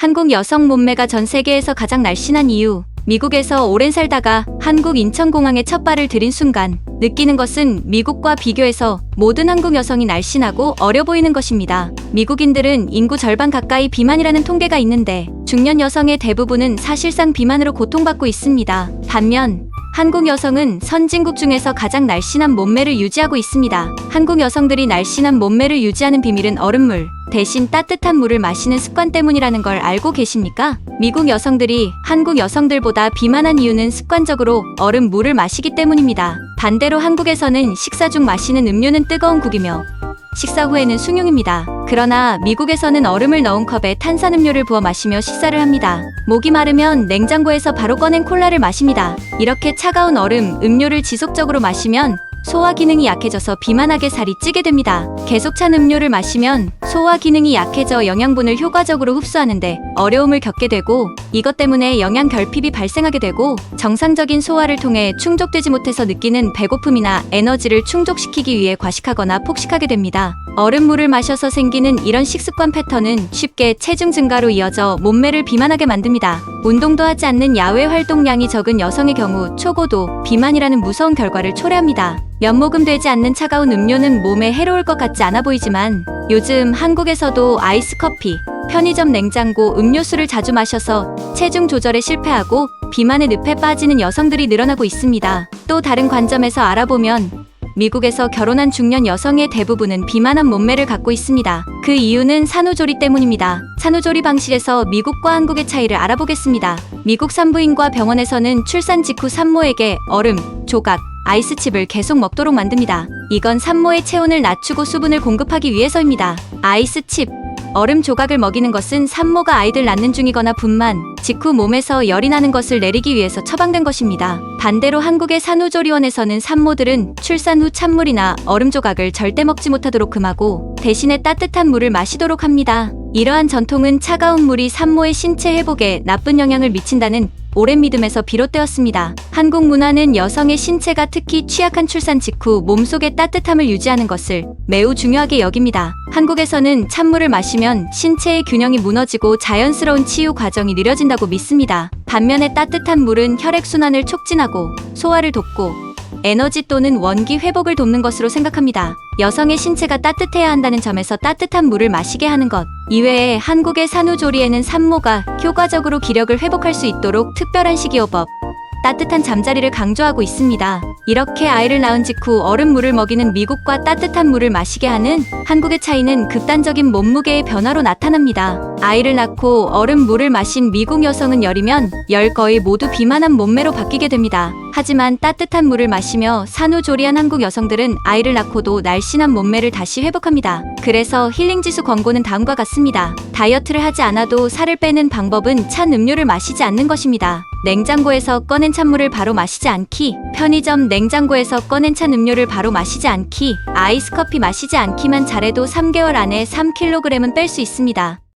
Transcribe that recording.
한국 여성 몸매가 전 세계에서 가장 날씬한 이유. 미국에서 오랜 살다가 한국 인천공항에 첫 발을 들인 순간 느끼는 것은 미국과 비교해서 모든 한국 여성이 날씬하고 어려 보이는 것입니다. 미국인들은 인구 절반 가까이 비만이라는 통계가 있는데 중년 여성의 대부분은 사실상 비만으로 고통받고 있습니다. 반면 한국 여성은 선진국 중에서 가장 날씬한 몸매를 유지하고 있습니다. 한국 여성들이 날씬한 몸매를 유지하는 비밀은 얼음물 대신 따뜻한 물을 마시는 습관 때문이라는 걸 알고 계십니까? 미국 여성들이 한국 여성들보다 비만한 이유는 습관적으로 얼음 물을 마시기 때문입니다. 반대로 한국에서는 식사 중 마시는 음료는 뜨거운 국이며 식사 후에는 숭늉입니다. 그러나 미국에서는 얼음을 넣은 컵에 탄산음료를 부어 마시며 식사를 합니다. 목이 마르면 냉장고에서 바로 꺼낸 콜라를 마십니다. 이렇게 차가운 얼음, 음료를 지속적으로 마시면 소화 기능이 약해져서 비만하게 살이 찌게 됩니다. 계속 찬 음료를 마시면 소화 기능이 약해져 영양분을 효과적으로 흡수하는데 어려움을 겪게 되고 이것 때문에 영양 결핍이 발생하게 되고 정상적인 소화를 통해 충족되지 못해서 느끼는 배고픔이나 에너지를 충족시키기 위해 과식하거나 폭식하게 됩니다. 얼음물을 마셔서 생기는 이런 식습관 패턴은 쉽게 체중 증가로 이어져 몸매를 비만하게 만듭니다. 운동도 하지 않는 야외 활동량이 적은 여성의 경우 초고도 비만이라는 무서운 결과를 초래합니다. 면목음되지 않는 차가운 음료는 몸에 해로울 것 같지 않아 보이지만 요즘 한국에서도 아이스커피, 편의점 냉장고 음료수를 자주 마셔서 체중 조절에 실패하고 비만의 늪에 빠지는 여성들이 늘어나고 있습니다. 또 다른 관점에서 알아보면 미국에서 결혼한 중년 여성의 대부분은 비만한 몸매를 갖고 있습니다. 그 이유는 산후조리 때문입니다. 산후조리 방식에서 미국과 한국의 차이를 알아보겠습니다. 미국 산부인과 병원에서는 출산 직후 산모에게 얼음, 조각, 아이스칩을 계속 먹도록 만듭니다. 이건 산모의 체온을 낮추고 수분을 공급하기 위해서입니다. 아이스칩, 얼음 조각을 먹이는 것은 산모가 아이들 낳는 중이거나 분만, 직후 몸에서 열이 나는 것을 내리기 위해서 처방된 것입니다. 반대로 한국의 산후조리원에서는 산모들은 출산 후 찬물이나 얼음 조각을 절대 먹지 못하도록 금하고 대신에 따뜻한 물을 마시도록 합니다. 이러한 전통은 차가운 물이 산모의 신체 회복에 나쁜 영향을 미친다는 오랜 믿음에서 비롯되었습니다. 한국 문화는 여성의 신체가 특히 취약한 출산 직후 몸속의 따뜻함을 유지하는 것을 매우 중요하게 여깁니다. 한국에서는 찬물을 마시면 신체의 균형이 무너지고 자연스러운 치유 과정이 느려진다고 믿습니다. 반면에 따뜻한 물은 혈액순환을 촉진하고 소화를 돕고 에너지 또는 원기 회복을 돕는 것으로 생각합니다. 여성의 신체가 따뜻해야 한다는 점에서 따뜻한 물을 마시게 하는 것 이외에 한국의 산후조리에는 산모가 효과적으로 기력을 회복할 수 있도록 특별한 식이요법, 따뜻한 잠자리를 강조하고 있습니다. 이렇게 아이를 낳은 직후 얼음물을 먹이는 미국과 따뜻한 물을 마시게 하는 한국의 차이는 극단적인 몸무게의 변화로 나타납니다. 아이를 낳고 얼음물을 마신 미국 여성은 열이면 거의 모두 비만한 몸매로 바뀌게 됩니다. 하지만 따뜻한 물을 마시며 산후조리한 한국 여성들은 아이를 낳고도 날씬한 몸매를 다시 회복합니다. 그래서 힐링지수 권고는 다음과 같습니다. 다이어트를 하지 않아도 살을 빼는 방법은 찬 음료를 마시지 않는 것입니다. 냉장고에서 꺼낸 찬물을 바로 마시지 않기, 편의점 냉장고에서 꺼낸 찬 음료를 바로 마시지 않기, 아이스커피 마시지 않기만 잘해도 3개월 안에 3kg은 뺄 수 있습니다.